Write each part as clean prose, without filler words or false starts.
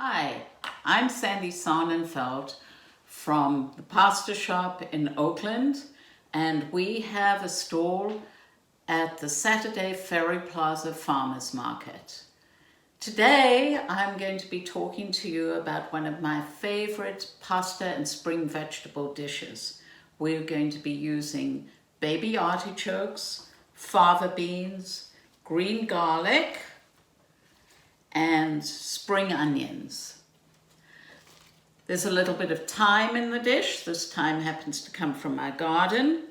Hi, I'm Sandy Sonnenfeld from the pasta shop in Oakland, and we have a stall at the Saturday Ferry Plaza Farmers Market. Today I'm going to be talking to you about one of my favorite pasta and spring vegetable dishes. We're going to be using baby artichokes, fava beans, green garlic, and spring onions. There's a little bit of thyme in the dish. This thyme happens to come from my garden.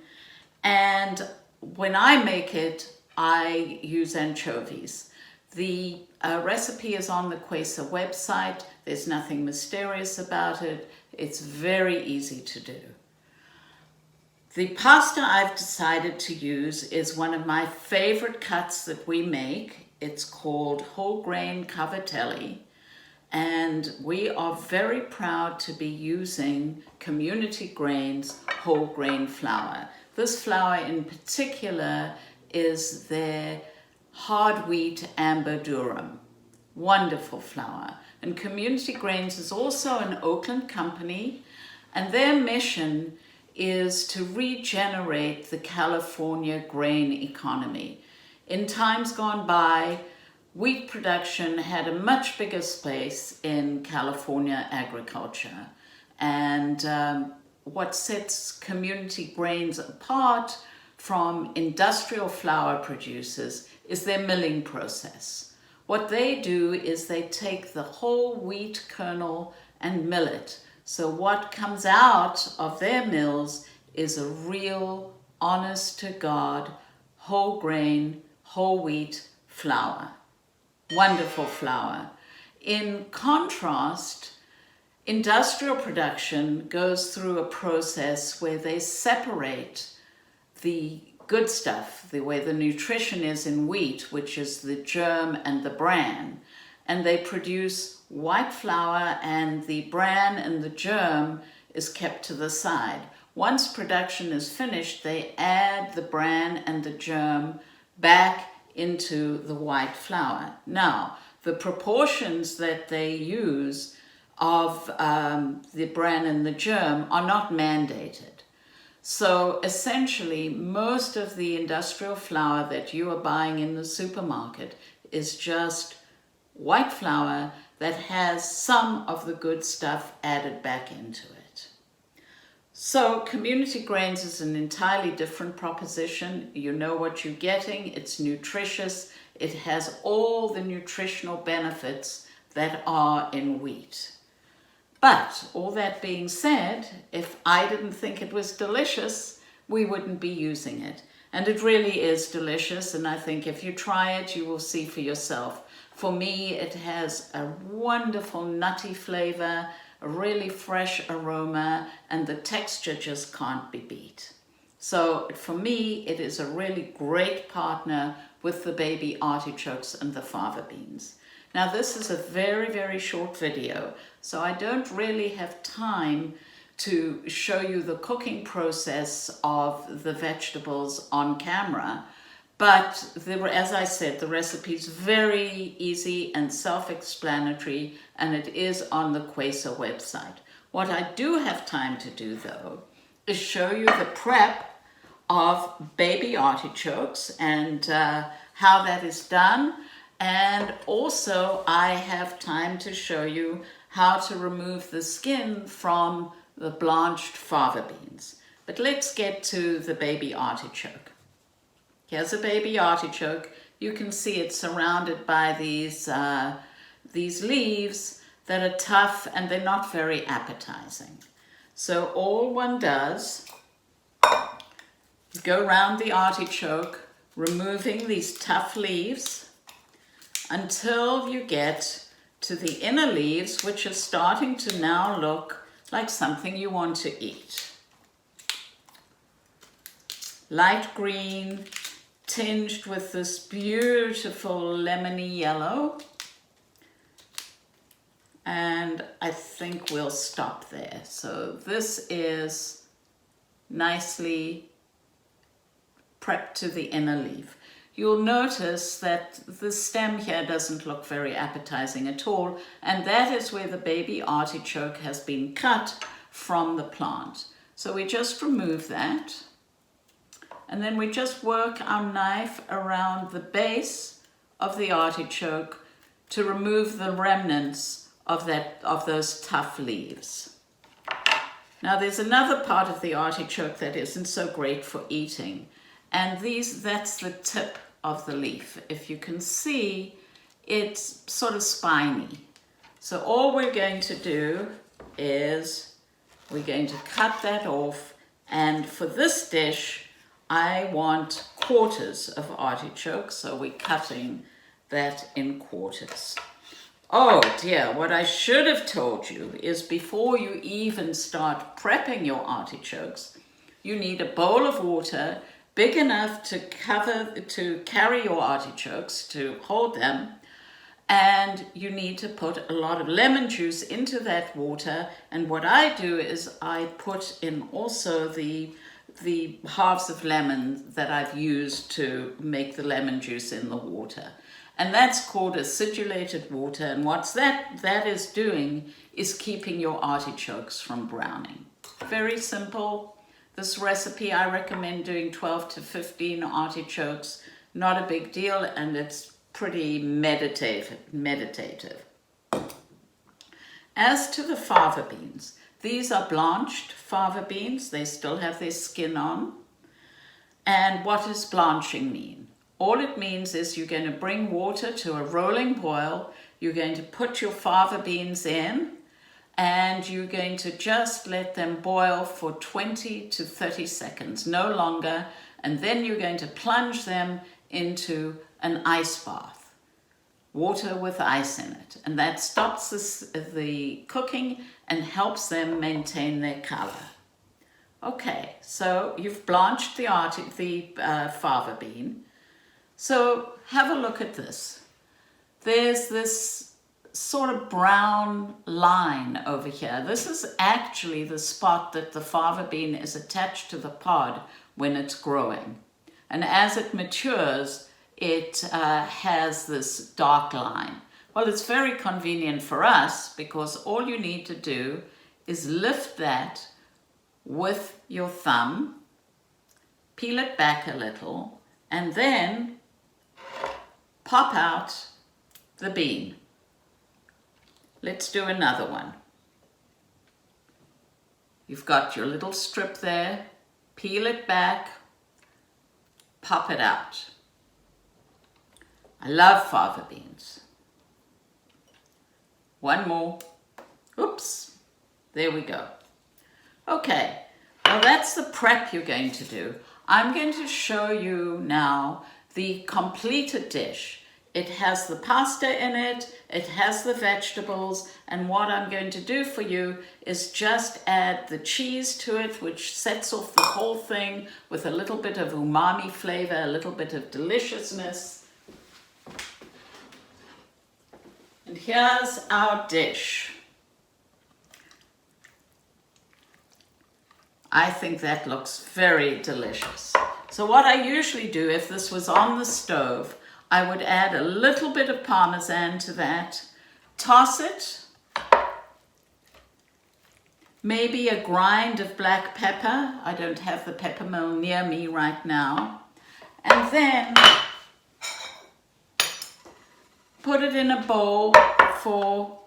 And when I make it, I use anchovies. The recipe is on the CUESA website. There's nothing mysterious about it. It's very easy to do. The pasta I've decided to use is one of my favorite cuts that we make. It's called whole grain Cavatelli, and we are very proud to be using Community Grains whole grain flour. This flour in particular is their hard wheat amber durum. Wonderful flour. And Community Grains is also an Oakland company, and their mission is to regenerate the California grain economy. In times gone by, wheat production had a much bigger space in California agriculture. And what sets Community Grains apart from industrial flour producers is their milling process. What they do is they take the whole wheat kernel and mill it. So what comes out of their mills is a real, honest-to-God, whole grain, whole wheat flour. Wonderful flour. In contrast, industrial production goes through a process where they separate the good stuff, the way the nutrition is in wheat, which is the germ and the bran, and they produce white flour, and the bran and the germ is kept to the side. Once production is finished, they add the bran and the germ back into the white flour. Now, the proportions that they use of the bran and the germ are not mandated. So essentially, most of the industrial flour that you are buying in the supermarket is just white flour that has some of the good stuff added back into it. So Community Grains is an entirely different proposition. You know what you're getting. It's nutritious. It has all the nutritional benefits that are in wheat. But all that being said, if I didn't think it was delicious, we wouldn't be using it. And it really is delicious, and I think if you try it, you will see for yourself. For me, it has a wonderful nutty flavor, a really fresh aroma, and the texture just can't be beat. So for me, it is a really great partner with the baby artichokes and the fava beans. Now this is a very, very short video, so I don't really have time to show you the cooking process of the vegetables on camera. But as I said, the recipe is very easy and self-explanatory, and it is on the CUESA website. What I do have time to do, though, is show you the prep of baby artichokes and how that is done. And also, I have time to show you how to remove the skin from the blanched fava beans. But let's get to the baby artichoke. Here's a baby artichoke. You can see it's surrounded by these leaves that are tough, and they're not very appetizing. So all one does is go around the artichoke, removing these tough leaves until you get to the inner leaves, which are starting to now look like something you want to eat. Light green, tinged with this beautiful lemony yellow. And I think we'll stop there. So this is nicely prepped to the inner leaf. you'll notice that the stem here doesn't look very appetizing at all, and that is where the baby artichoke has been cut from the plant. So we just remove that, and then we just work our knife around the base of the artichoke to remove the remnants of those tough leaves. Now there's another part of the artichoke that isn't so great for eating, and that's the tip of the leaf. If you can see, it's sort of spiny. So all we're going to do is we're going to cut that off, and for this dish I want quarters of artichoke, so we're cutting that in quarters. Oh dear, what I should have told you is before you even start prepping your artichokes, you need a bowl of water big enough to carry your artichokes, to hold them, and you need to put a lot of lemon juice into that water. And what I do is I put in also the halves of lemon that I've used to make the lemon juice in the water. And that's called acidulated water, and what that is doing is keeping your artichokes from browning. Very simple. This recipe, I recommend doing 12 to 15 artichokes. Not a big deal, and it's pretty meditative. As to the fava beans, these are blanched fava beans. They still have their skin on. And what does blanching mean? All it means is you're going to bring water to a rolling boil, you're going to put your fava beans in, and you're going to just let them boil for 20 to 30 seconds, no longer, and then you're going to plunge them into an ice bath, water with ice in it, and that stops the cooking and helps them maintain their color. Okay, so you've blanched the fava bean. So have a look at this. There's this sort of brown line over here. This is actually the spot that the fava bean is attached to the pod when it's growing. And as it matures, it has this dark line. Well, it's very convenient for us because all you need to do is lift that with your thumb, peel it back a little, and then pop out the bean. Let's do another one. You've got your little strip there, peel it back, pop it out. I love fava beans. One more. Oops, there we go. Okay, well that's the prep you're going to do. I'm going to show you now the completed dish. It has the pasta in it, it has the vegetables, and what I'm going to do for you is just add the cheese to it, which sets off the whole thing with a little bit of umami flavor, a little bit of deliciousness. And here's our dish. I think that looks very delicious. So what I usually do, if this was on the stove, I would add a little bit of Parmesan to that, toss it, maybe a grind of black pepper. I don't have the pepper mill near me right now. And then put it in a bowl for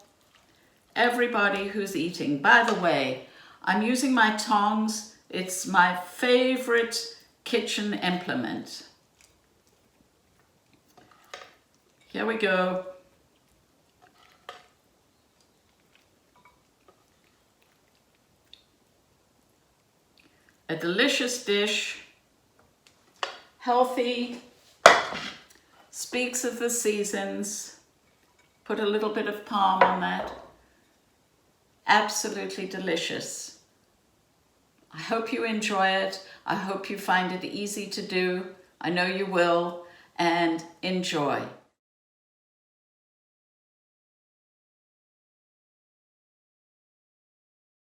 everybody who's eating. By the way, I'm using my tongs. It's my favorite kitchen implement. Here we go. A delicious dish, healthy, speaks of the seasons. Put a little bit of parm on that. Absolutely delicious. I hope you enjoy it. I hope you find it easy to do. I know you will, and enjoy.